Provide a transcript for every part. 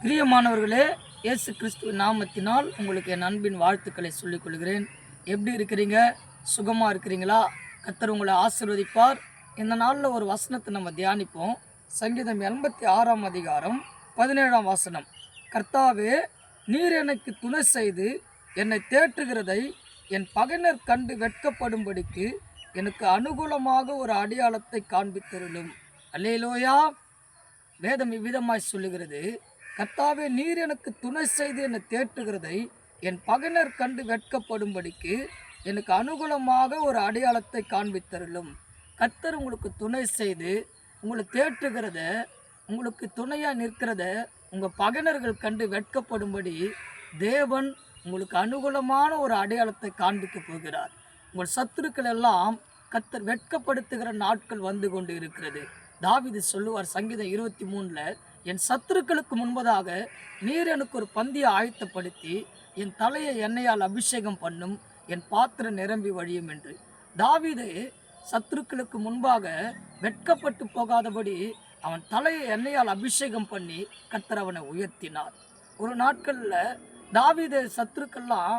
பிரியமானவர்களே, இயேசு கிறிஸ்துவின் நாமத்தினால் உங்களுக்கு என் அன்பின் வாழ்த்துக்களை சொல்லிக் கொள்கிறேன். எப்படி இருக்கிறீங்க? சுகமாக இருக்கிறீங்களா? கர்த்தர் உங்களை ஆசீர்வதிப்பார். இந்த நாளில் ஒரு வசனத்தை நம்ம தியானிப்போம். சங்கீதம் 86ஆம் அதிகாரம் 17ஆம் வசனம். கர்த்தாவே, நீர் எனக்கு துணை செய்து என்னை தேற்றுகிறதை என் பகைஞர் கண்டு வெட்கப்படும்படிக்கு எனக்கு அனுகூலமாக ஒரு அடையாளத்தை காண்பித்தருளும். அல்லேலூயா. வேதம் இவ்விதமாய் சொல்லுகிறது, கர்த்தாவே, நீர் எனக்கு துணை செய்து என்னை தேற்றுகிறதை என் பகைஞர் கண்டு வெட்கப்படும்படிக்கு எனக்கு அனுகூலமாக ஒரு அடையாளத்தை காண்பித்தருளும். கர்த்தர் உங்களுக்கு துணை செய்து உங்களை தேற்றுகிறத, உங்களுக்கு துணையாக நிற்கிறத உங்கள் பகைஞர்கள் கண்டு வெட்கப்படும்படி தேவன் உங்களுக்கு அனுகூலமான ஒரு அடையாளத்தை காண்பிக்க போகிறார். உங்கள் சத்துருக்கள் எல்லாம் கர்த்தர் வெட்கப்படுத்துகிற நாட்கள் வந்து கொண்டு இருக்கிறது. தாவீது சொல்லுவார் சங்கீதம் 23ல், என் சத்துருக்களுக்கு முன்பதாக நீர் எனக்கு ஒரு பந்தியை ஆயத்தப்படுத்தி என் தலையை எண்ணெயால் அபிஷேகம் பண்ணும், என் பாத்திரம் நிரம்பி வழியும் என்று. தாவீது சத்துருக்களுக்கு முன்பாக வெட்கப்பட்டு போகாதபடி அவன் தலையை எண்ணெயால் அபிஷேகம் பண்ணி கர்த்தர் அவனை உயர்த்தினார். ஒரு நாட்களில் தாவீது சத்துருக்கள்லாம்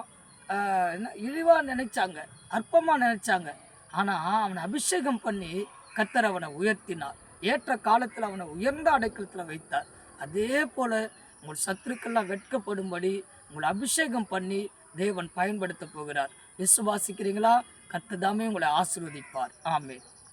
இழிவாக நினைச்சாங்க, அற்பமாக நினைச்சாங்க. ஆனால் அவனை அபிஷேகம் பண்ணி கர்த்தர் அவனை உயர்த்தினார். ஏற்ற காலத்தில் அவனை உயர்ந்த அடைக்கலத்தில் வைத்தார். அதே போல் உங்கள் சத்துருக்கெல்லாம் வெட்கப்படும்படி உங்களை அபிஷேகம் பண்ணி தேவன் பயன்படுத்த போகிறார். விசுவாசிக்கிறீங்களா? கர்த்தர் தாமே உங்களை ஆசீர்வதிப்பார். ஆமென்.